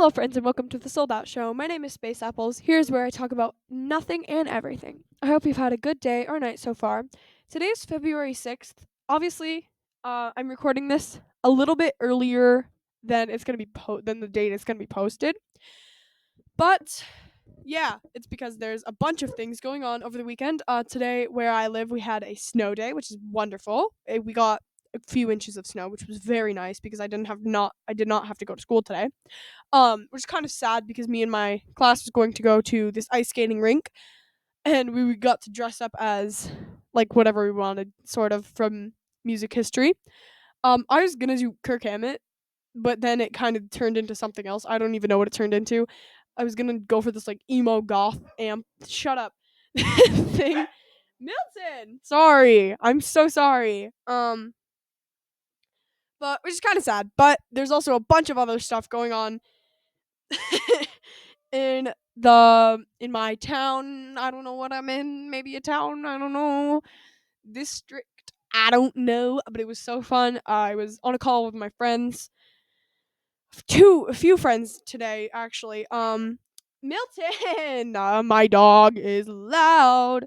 Hello, friends, and welcome to the Sold Out Show. My name is Space Apples. Here's where I talk about nothing and everything. I hope you've had a good day or night so far. Today is February 6th. Obviously, I'm recording this a little bit earlier than it's gonna be than the date it's gonna be posted. But yeah, it's because there's a bunch of things going on over the weekend. Today, where I live, we had a snow day, which is wonderful. We got a few inches of snow, which was very nice because I did not have to go to school today. Which is kind of sad because me and my class was going to go to this ice skating rink, and we got to dress up as like whatever we wanted, sort of from music history. I was gonna do Kirk Hammett, but then it kind of turned into something else. I don't even know what it turned into. I was gonna go for this like emo goth amp. Shut up. Thing. Milton. Sorry, I'm so sorry. But which is kind of sad. But there's also a bunch of other stuff going on in my town. I don't know what I'm in. Maybe a town. I don't know. District. I don't know. But it was so fun. I was on a call with my friends. A few friends today actually. Milton. My dog is loud.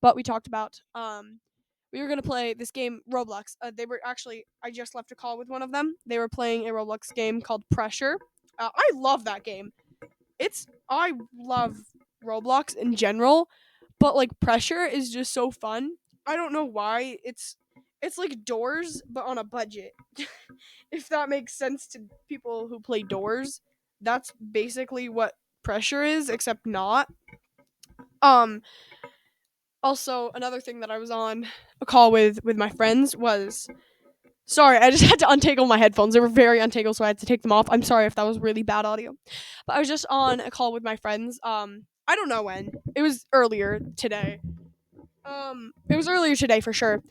But we talked about we were gonna play this game Roblox. I just left a call with one of them. They were playing a Roblox game called Pressure. I love that game. I love Roblox in general, but like Pressure is just so fun. I don't know why. It's like Doors but on a budget. If that makes sense to people who play Doors, that's basically what Pressure is, except not. Um Also, another thing that I was on a call with my friends was, sorry, I just had to untangle my headphones. They were very untangled, so I had to take them off. I'm sorry if that was really bad audio. But I was just on a call with my friends. I don't know when. It was earlier today. It was earlier today for sure.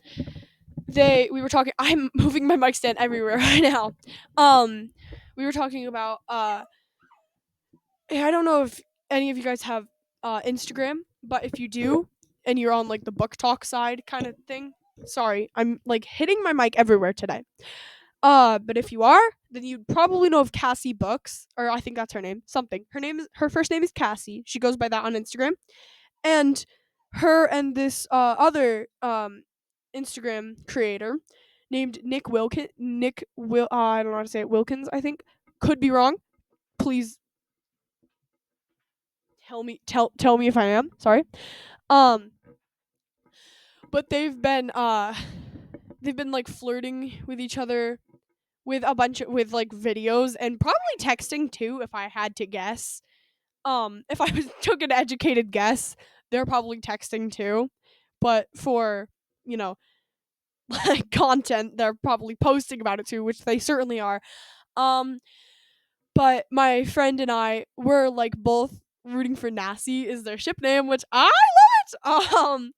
We were talking. I'm moving my mic stand everywhere right now. We were talking about. I don't know if any of you guys have Instagram, but if you do, and you're on like the book talk side kind of thing. Sorry, I'm like hitting my mic everywhere today. But if you are, then you'd probably know of Cassie Books, or I think that's her name. Something. Her first name is Cassie. She goes by that on Instagram. And her and this other Instagram creator named I don't know how to say it. Wilkins, I think. Could be wrong. Please tell me if I am. Sorry. Um but they've been like flirting with each other with with like videos and probably texting too if I had to guess. If I was took an educated guess, they're probably texting too. But for, you know, like content, they're probably posting about it too, which they certainly are. Um but my friend and I were like both rooting for Nassie is their ship name, which I love it.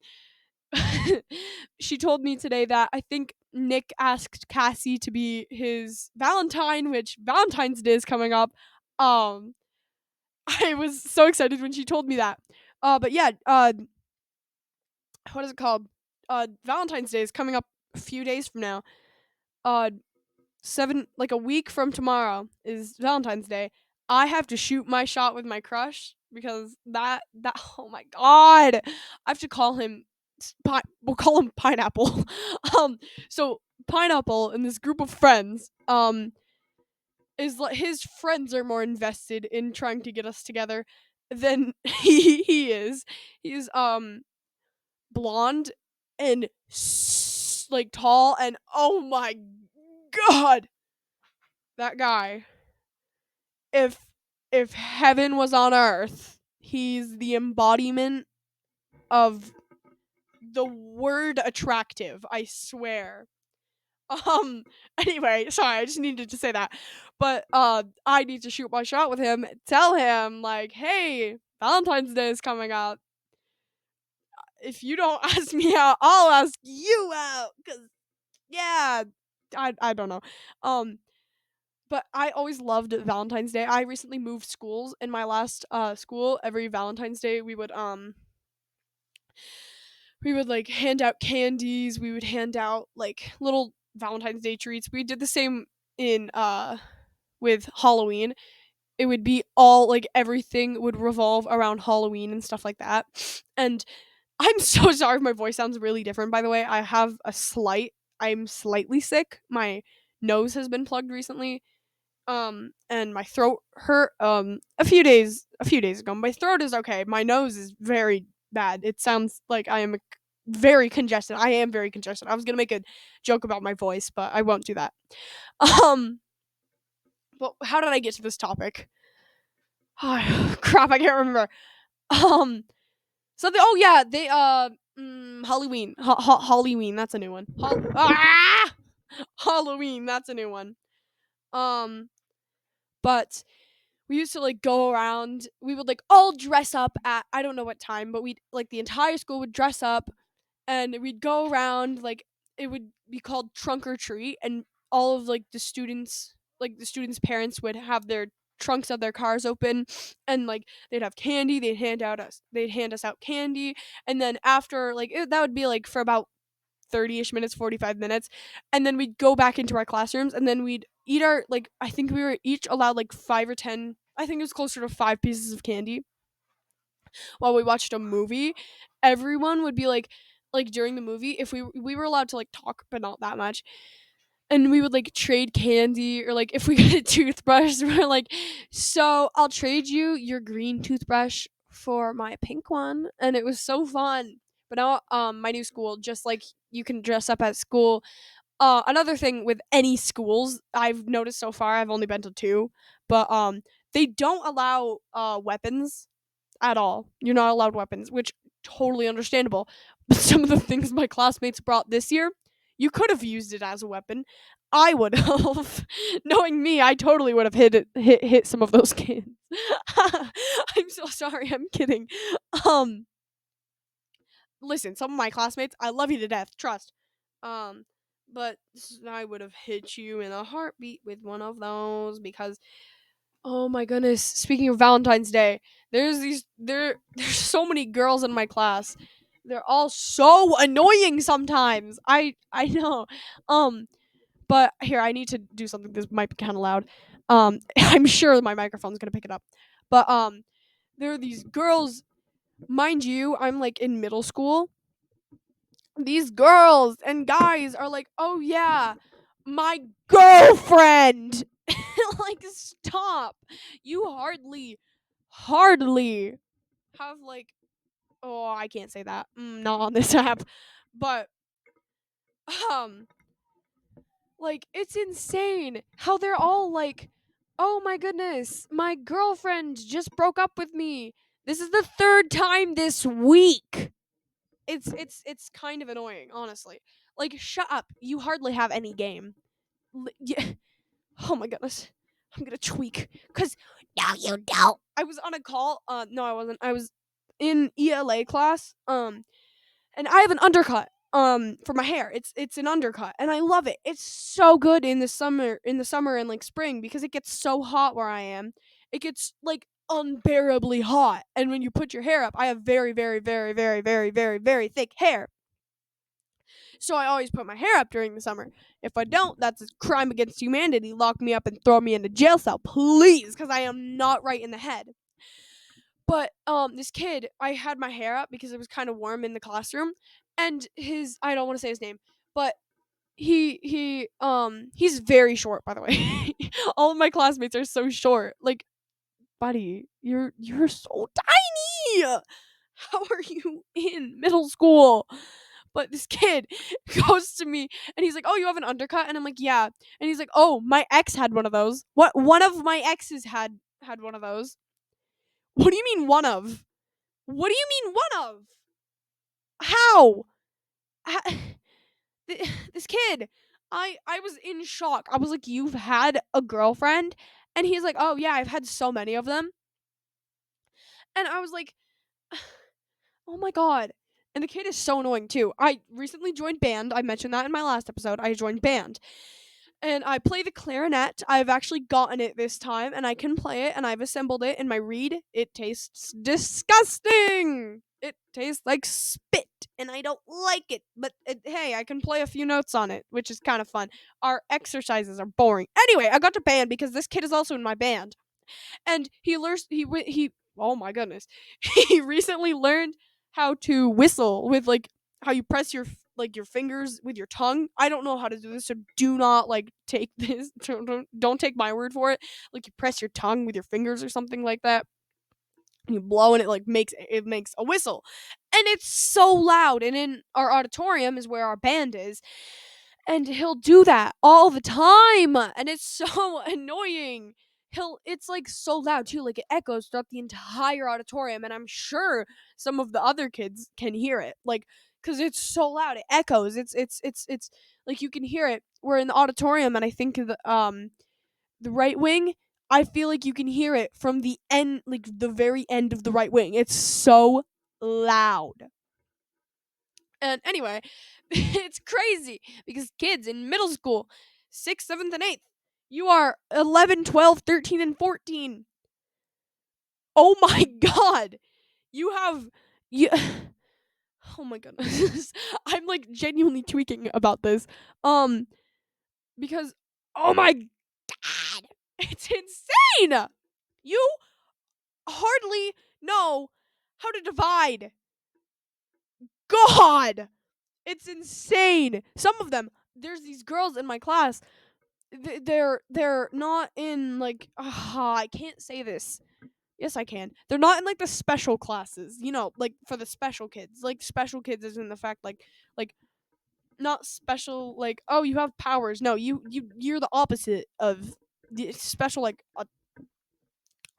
She told me today that I think Nick asked Cassie to be his Valentine, which Valentine's Day is coming up. Um, I was so excited when she told me that. But yeah, what is it called? Valentine's Day is coming up a few days from now. Uh, like a week from tomorrow is Valentine's Day. I have to shoot my shot with my crush because that oh my god, I have to call him. We'll call him Pineapple. um, so Pineapple and this group of friends is like his friends are more invested in trying to get us together than he is. He's blonde and like tall and oh my god, that guy. If if heaven was on earth, he's the embodiment of the word attractive, I swear. Um anyway, sorry, I just needed to say that. But I need to shoot my shot with him, tell him like, "Hey, Valentine's Day is coming up. If you don't ask me out, I'll ask you out cuz yeah, I don't know." Um but I always loved Valentine's Day. I recently moved schools. In my last school, every Valentine's Day we would like hand out candies, we would hand out like little Valentine's Day treats. We did the same in with Halloween. it would be all like everything would revolve around Halloween and stuff like that. And I'm so sorry if my voice sounds really different, by the way. I'm slightly sick. My nose has been plugged recently. And my throat hurt a few days ago. My throat is okay. My nose is very bad. It sounds like I am very congested. I am very congested. I was going to make a joke about my voice, but I won't do that. Um but how did I get to this topic? Oh, crap, I can't remember. Um oh yeah, they Halloween. Halloween, that's a new one. Halloween, that's a new one. Um but we used to like go around. We would like all dress up at I don't know what time, but we'd like the entire school would dress up and we'd go around like it would be called trunk or treat, and all of like the students' parents would have their trunks of their cars open, and like they'd have candy. They'd hand us out candy, and then after that would be like for about 30ish minutes, 45 minutes, and then we'd go back into our classrooms, and then we'd eat our like I think we were each allowed like 5 or 10, I think it was closer to 5 pieces of candy while we watched a movie. Everyone would be like during the movie, if we were allowed to like talk but not that much, and we would like trade candy, or like if we get a toothbrush, we're like, so I'll trade you your green toothbrush for my pink one. And it was so fun. But now my new school, just like you can dress up at school. Another thing with any schools I've noticed so far, I've only been to two, but they don't allow weapons at all. You're not allowed weapons, which totally understandable. But some of the things my classmates brought this year, you could have used it as a weapon. I would have. Knowing me, I totally would have hit some of those kids. I'm so sorry. I'm kidding. Um, Listen, some of my classmates, I love you to death. Trust. Um, but I would have hit you in a heartbeat with one of those because oh my goodness. Speaking of Valentine's Day, there's so many girls in my class. They're all so annoying sometimes. I know. Um but here I need to do something. This might be kind of loud. I'm sure my microphone's going to pick it up. But there are these girls, mind you, I'm like in middle school. These girls and guys are like, "Oh yeah, my girlfriend." Like stop. You hardly have like oh, I can't say that. Not on this app. But um like it's insane how they're all like, "Oh my goodness, my girlfriend just broke up with me. This is the third time this week." It's kind of annoying, honestly. Like shut up. You hardly have any game. Yeah. Oh my goodness. I'm gonna tweak. Cause no, you don't. I was on a call. No, I wasn't. I was in ELA class. And I have an undercut. For my hair. It's an undercut, and I love it. It's so good in the summer. In the summer and like spring, because it gets so hot where I am. It gets like unbearably hot, and when you put your hair up, I have very, very, very, very, very, very, very thick hair. So I always put my hair up during the summer. If I don't, that's a crime against humanity. Lock me up and throw me in a jail cell, please, because I am not right in the head. But this kid, I had my hair up because it was kind of warm in the classroom, and I don't want to say his name, but he's very short, by the way. All of my classmates are so short. Like, buddy, you're so tiny. How are you in middle school? But this kid goes to me and he's like, "Oh, you have an undercut?" And I'm like, "Yeah." And he's like, "Oh, my ex had one of those." What? One of my exes had one of those. What do you mean one of? What do you mean one of? How? This kid. I was in shock. I was like, "You've had a girlfriend?" And he's like, "Oh, yeah, I've had so many of them." And I was like, "Oh my god." And the kid is so annoying too. I recently joined band. I mentioned that in my last episode. I joined band. And I play the clarinet. I've actually gotten it this time, and I can play it, and I've assembled it in my reed. It tastes disgusting. It tastes like spit, and I don't like it. But hey, I can play a few notes on it, which is kind of fun. Our exercises are boring. Anyway, I got to band because this kid is also in my band. And he oh my goodness. He recently learned how to whistle with like how you press like your fingers with your tongue. I don't know how to do this, so do not like take this. Don't take my word for it. Like you press your tongue with your fingers or something like that. And you blow and it makes a whistle. And it's so loud. And in our auditorium is where our band is. And he'll do that all the time. And it's so annoying. It's like so loud too, like it echoes throughout the entire auditorium, and I'm sure some of the other kids can hear it. Like because it's so loud, it echoes. It's like you can hear it. We're in the auditorium, and I think the right wing, I feel like you can hear it from the end, like the very end of the right wing. It's so loud. And anyway, it's crazy because kids in middle school, 6th, 7th, and 8th, you are 11, 12, 13, and 14. Oh my god. You have you Oh my goodness. I'm like genuinely tweaking about this. Because oh my god. It's insane. You hardly know how to divide. God. It's insane. Some of them, there's these girls in my class. They're not in like I can't say this. Yes, I can. They're not in like the special classes, like for the special kids. Like special kids is in the fact like not special like oh you have powers. No, you're the opposite of the special like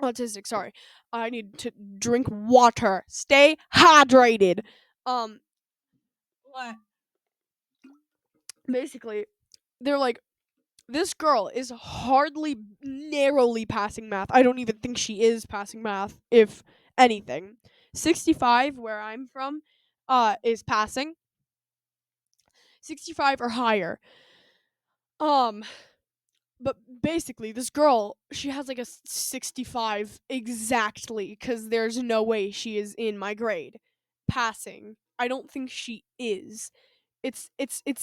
autistic. Sorry, I need to drink water. Stay hydrated. Um, what? Basically, they're like this girl is hardly narrowly passing math. I don't even think she is passing math, if anything. 65, where I'm from, is passing. 65 or higher. Um, but basically, this girl, she has like a 65 exactly, because there's no way she is in my grade. Passing. I don't think she is. It's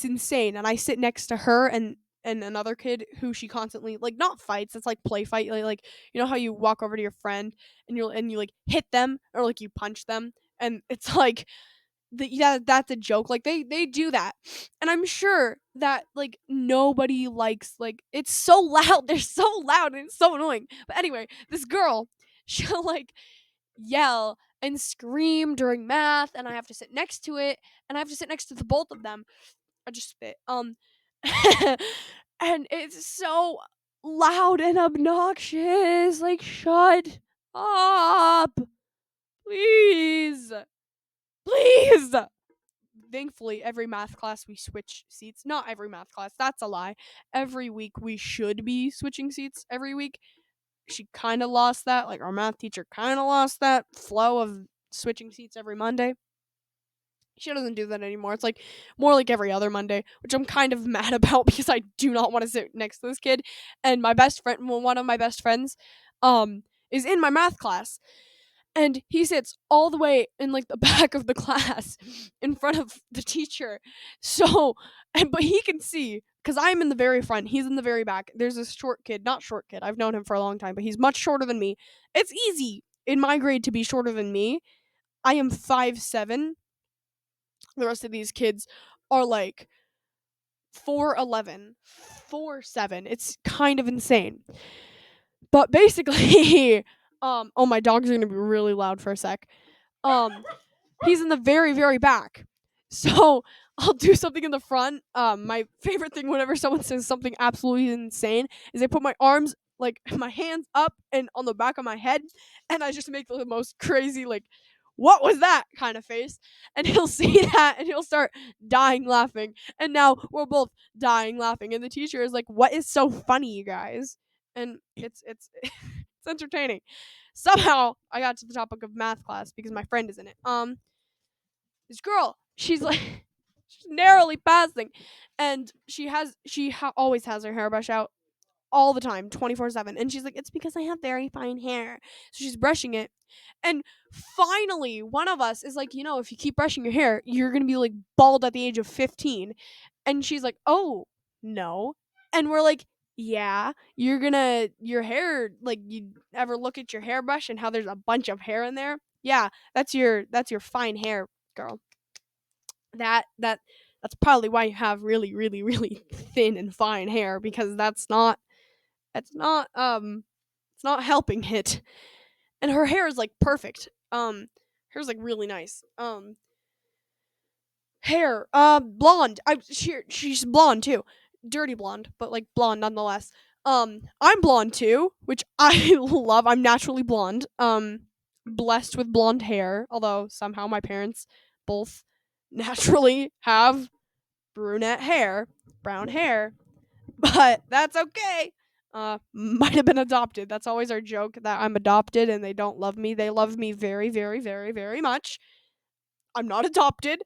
insane. And I sit next to her and another kid who she constantly like not fights. It's like play fight. Like you know how you walk over to your friend and you like hit them or like you punch them and it's like yeah, that's a joke. Like they do that, and I'm sure that like nobody likes like it's so loud. They're so loud and it's so annoying. But anyway, this girl, she'll like yell and scream during math, and I have to sit next to it, and I have to sit next to the both of them. I just spit. And it's so loud and obnoxious. Like, shut up, please, please. Thankfully, every math class we switch seats. Not every math class. That's a lie. Every week we should be switching seats every week. She kind of lost that. Like our math teacher kind of lost that flow of switching seats every Monday. She doesn't do that anymore. It's like more like every other Monday, which I'm kind of mad about because I do not want to sit next to this kid. And my best friend, one of my best friends, is in my math class, and he sits all the way in like the back of the class in front of the teacher. So, but he can see because I'm in the very front. He's in the very back. There's this short kid, not short kid. I've known him for a long time, but he's much shorter than me. It's easy in my grade to be shorter than me. I am 5'7". The rest of these kids are like 4'11", 4'7". It's kind of insane. But basically, oh my dogs are gonna be really loud for a sec. He's in the very, very back. So I'll do something in the front. My favorite thing whenever someone says something absolutely insane is I put my arms, like my hands up and on the back of my head, and I just make the most crazy, like, what was that kind of face? And he'll see that and he'll start dying laughing. And now we're both dying laughing. And the teacher is like, what is so funny, you guys? And it's it's entertaining. Somehow I got to the topic of math class because my friend is in it. This girl, she's like she's narrowly passing, and always has her hairbrush out all the time, 24/7. And she's like, it's because I have very fine hair. So she's brushing it. And finally, one of us is like, if you keep brushing your hair, you're going to be like bald at the age of 15. And she's like, oh, no. And we're like, Yeah, your hair, like, you ever look at your hairbrush and how there's a bunch of hair in there? Yeah, that's your fine hair, girl. That's probably why you have really, really, really thin and fine hair, because that's not it's not helping it. And her hair is like perfect. Hair's like really nice. Hair, blonde. She's blonde too. Dirty blonde, but like blonde nonetheless. I'm blonde too, which I love. I'm naturally blonde. Blessed with blonde hair, although somehow my parents both naturally have brunette hair, brown hair, but that's okay. Might have been adopted. That's always our joke, that I'm adopted and they don't love me. They love me very, very, very, very much. I'm not adopted.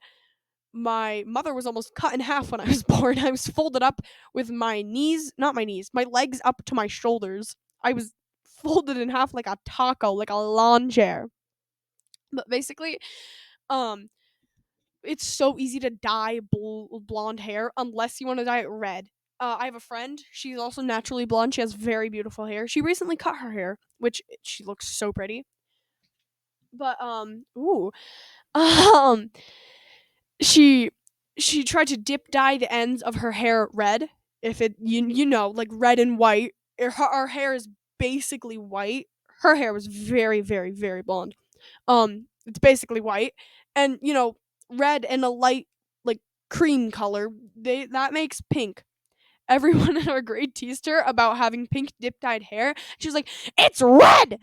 My mother was almost cut in half when I was born. I was folded up with my knees, not my knees, my legs up to my shoulders. I was folded in half like a taco, like a lawn chair. But basically, um, it's so easy to dye blonde hair unless you want to dye it red. I have a friend. She's also naturally blonde. She has very beautiful hair. She recently cut her hair, which she looks so pretty. But ooh, um, she she tried to dip dye the ends of her hair red. If it you know, like red and white. Her hair is basically white. Her hair was very, very, very blonde. It's basically white, and red and a light, like, cream color. That makes pink. Everyone in our grade teased her about having pink dip dyed hair. She was like, "It's red."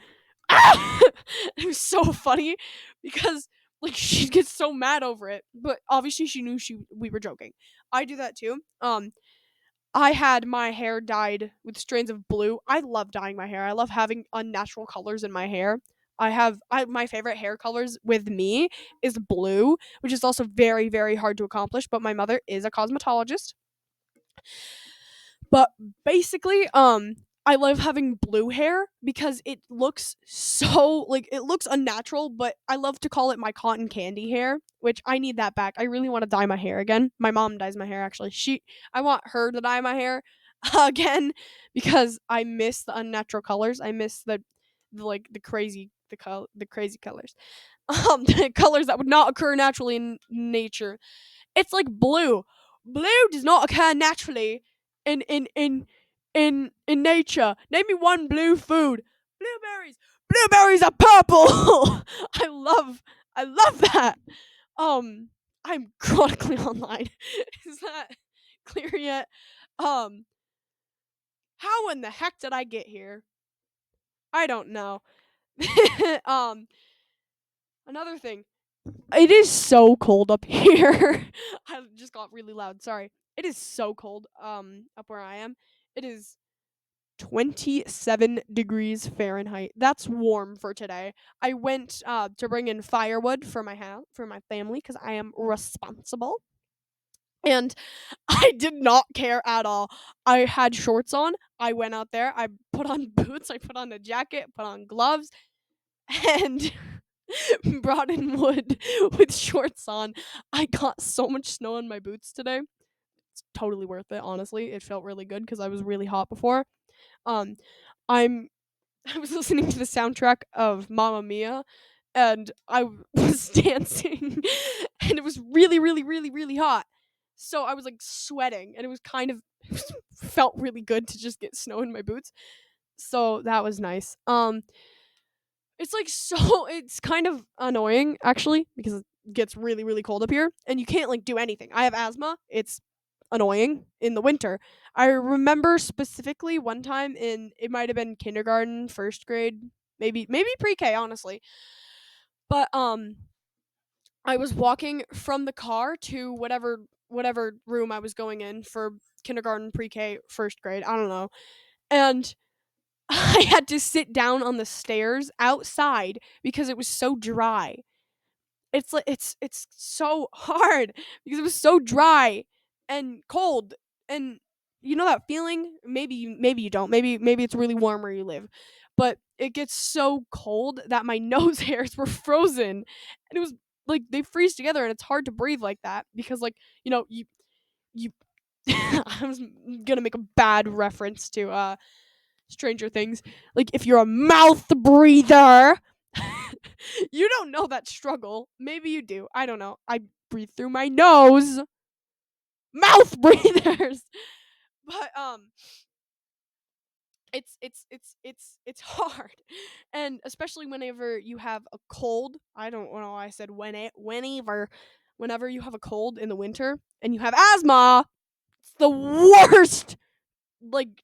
It was so funny because, like, she gets so mad over it, but obviously she knew we were joking. I do that too. I had my hair dyed with strains of blue. I love dyeing my hair. I love having unnatural colors in my hair. My favorite hair colors with me is blue, which is also very, very hard to accomplish, but my mother is a cosmetologist. But basically, I love having blue hair because it looks so, like, it looks unnatural, but I love to call it my cotton candy hair, which I need that back. I really want to dye my hair again. My mom dyes my hair actually. I want her to dye my hair again because I miss the unnatural colors. I miss like the crazy colors. The colors that would not occur naturally in nature. It's like blue. Blue does not occur naturally in in in in nature. Name me one blue food. Blueberries. Blueberries are purple. I love that. Um I'm chronically online. Is that clear yet? Um how in the heck did I get here? I don't know. um Another thing. It is so cold up here. I just got really loud. Sorry. It is so cold up where I am. It is 27 degrees Fahrenheit. That's warm for today. I went to bring in firewood for my house, for my family, cuz I am responsible. And I did not care at all. I had shorts on. I went out there. I put on boots. I put on a jacket, put on gloves, and brought in wood with shorts on. I got so much snow in my boots today. It's totally worth it, honestly. It felt really good because I was really hot before. Um, I'm I was listening to the soundtrack of Mamma Mia, and I was dancing, and it was really, really, really, really hot. So I was like sweating, and it was felt really good to just get snow in my boots. So that was nice. It's like so it's kind of annoying actually because it gets really, really cold up here and you can't like do anything. I have asthma. It's annoying in the winter. I remember specifically one time in, it might have been kindergarten, first grade, maybe pre-K honestly. But I was walking from the car to whatever room I was going in for kindergarten, pre-K, first grade, I don't know. And I had to sit down on the stairs outside because it was so dry. It's like it's so hard because it was so dry and cold, and you know that feeling. Maybe you don't. Maybe it's really warm where you live, but it gets so cold that my nose hairs were frozen, and it was like they freeze together, and it's hard to breathe like that because, like, you I was gonna make a bad reference to Stranger Things. Like, if you're a mouth breather, you don't know that struggle. Maybe you do. I don't know. I breathe through my nose. Mouth breathers. But it's hard, and especially whenever you have a cold. I don't know why I said whenever you have a cold in the winter and you have asthma. It's the worst, like,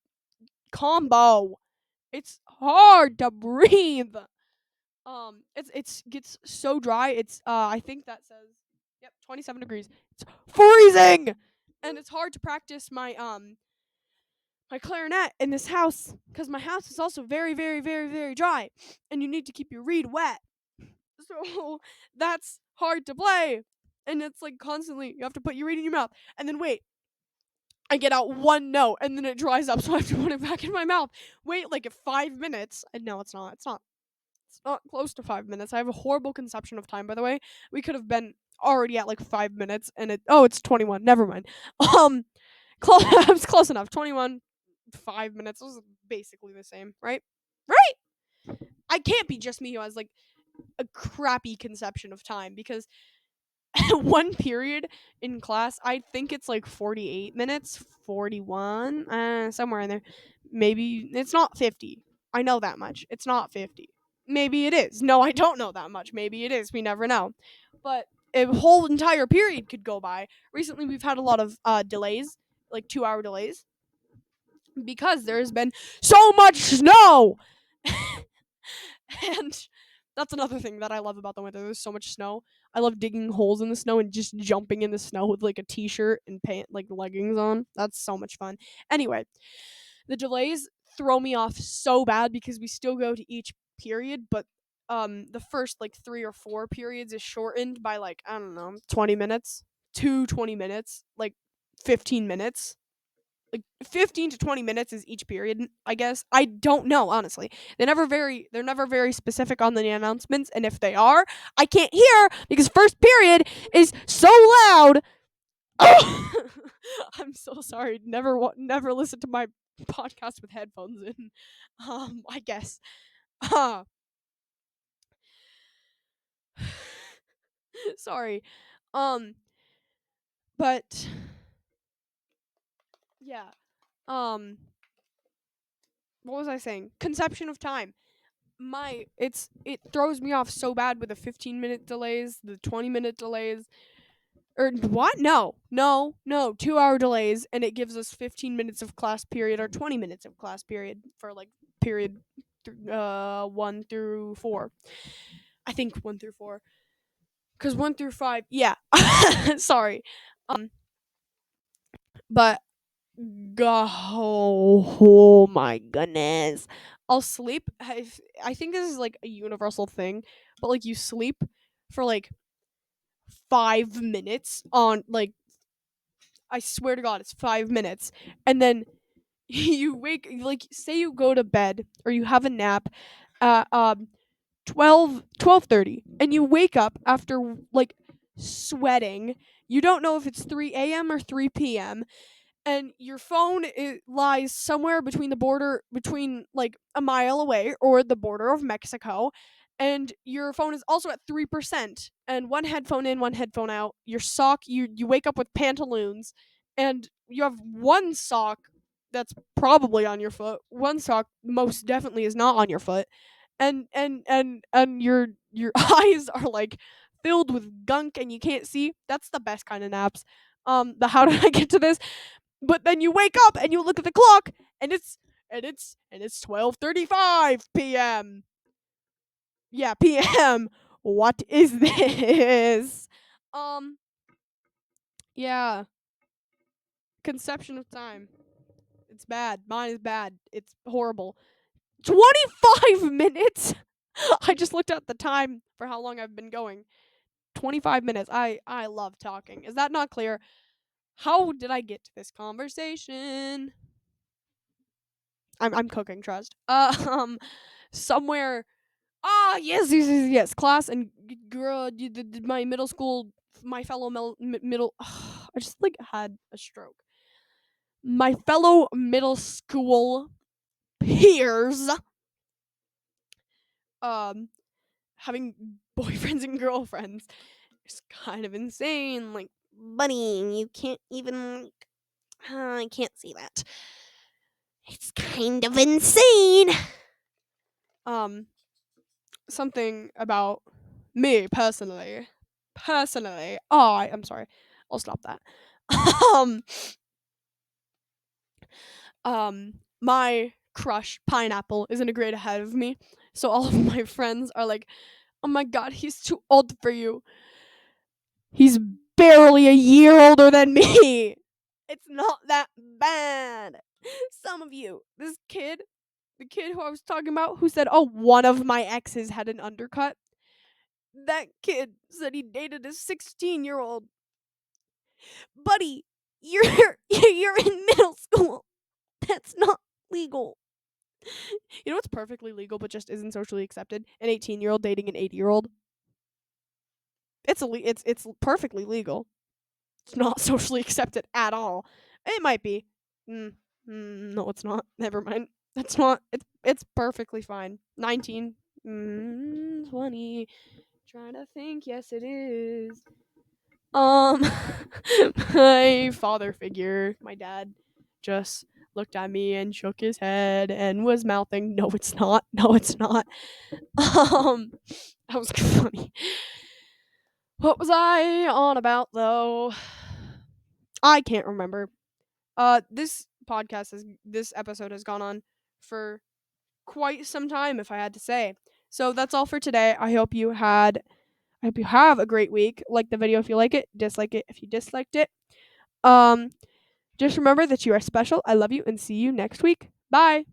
combo. It's hard to breathe. It's gets so dry. It's I think that says, yep, 27 degrees. It's freezing, and it's hard to practice my clarinet in this house because my house is also very, very, very, very dry, and you need to keep your reed wet. So that's hard to play, and it's like constantly you have to put your reed in your mouth, and then wait. I get out one note, and then it dries up, so I have to put it back in my mouth. Wait, like 5 minutes. No, it's not. It's not. It's not close to 5 minutes. I have a horrible conception of time, by the way. We could have been already at like 5 minutes, and it's 21. Never mind. Um, I was close enough. 21. 5 minutes was basically the same, right? Right? I can't be just me who has like a crappy conception of time because one period in class, I think it's like 48 minutes, 41, somewhere in there. Maybe it's not 50. I know that much. It's not 50. Maybe it is. No, I don't know that much. Maybe it is. We never know. But a whole entire period could go by. Recently, we've had a lot of delays, like 2 hour delays, because there's been so much snow. And that's another thing that I love about the winter. There's so much snow. I love digging holes in the snow and just jumping in the snow with like a t-shirt and like leggings on. That's so much fun. Anyway, the delays throw me off so bad because we still go to each period, but the first like 3 or 4 periods is shortened by like, I don't know, 20 minutes, 20 minutes, like 15 minutes, like 15 to 20 minutes is each period, I guess. I don't know, honestly. They're never very specific on the announcements, and if they are, I can't hear because first period is so loud. Oh, I'm so sorry. Never listen to my podcast with headphones in. I guess. Uh, sorry. Um, but yeah. Um, what was I saying? Conception of time. It throws me off so bad with the 15-minute delays, the 20-minute delays. Or what? No, 2 hour delays, and it gives us 15 minutes of class period or 20 minutes of class period for like period 1 through 4. I think 1 through 4, because 1 through 5, yeah. Sorry, but oh my goodness, I'll sleep. I think this is like a universal thing, but like you sleep for like 5 minutes on like, I swear to God, it's 5 minutes. And then you wake, like, say you go to bed or you have a nap at 12:30, and you wake up after, like, sweating. You don't know if it's 3 a.m. or 3 p.m., and your phone lies somewhere between the border, between like a mile away or the border of Mexico, and your phone is also at 3%, and one headphone in, one headphone out. Your sock, you wake up with pantaloons, and you have one sock that's probably on your foot, one sock most definitely is not on your foot, and your eyes are like filled with gunk and you can't see. That's the best kind of naps. The how did I get to this? But then you wake up and you look at the clock, and it's 12:35 p.m. Yeah, p.m. What is this? Um yeah, conception of time. It's bad. Mine is bad. It's horrible. 25 minutes. I just looked at the time for how long I've been going. 25 minutes. I love talking. Is that not clear? How did I get to this conversation? I'm cooking, trust. Somewhere. Ah, yes. Class and girl, my middle school, my fellow middle. I just like had a stroke. my fellow middle school peers having boyfriends and girlfriends is kind of insane. Like, buddy, you can't even. I can't see that. It's kind of insane. Something about me personally. I'm sorry. I'll stop that. um, my crush Pineapple is in a grade ahead of me, so all of my friends are like, "Oh my god, he's too old for you. He's barely a year older than me. It's not that bad." Some of you, the kid who I was talking about, who said, "Oh, one of my exes had an undercut." That kid said he dated a 16-year-old. Buddy, you're you're in middle school. That's not legal. You know what's perfectly legal but just isn't socially accepted? An 18-year-old dating an 80-year-old. It's perfectly legal. It's not socially accepted at all. It might be. No, it's not. Never mind. It's not. It's perfectly fine. 19, 20. Trying to think. Yes, it is. My father figure, my dad, just looked at me and shook his head and was mouthing, "No, it's not. No, it's not." That was funny. What was I on about though? I can't remember. This episode has gone on for quite some time, if I had to say. So that's all for today. I hope you have a great week. Like the video if you like it, dislike it if you disliked it. Um, just remember that you are special. I love you and see you next week. Bye.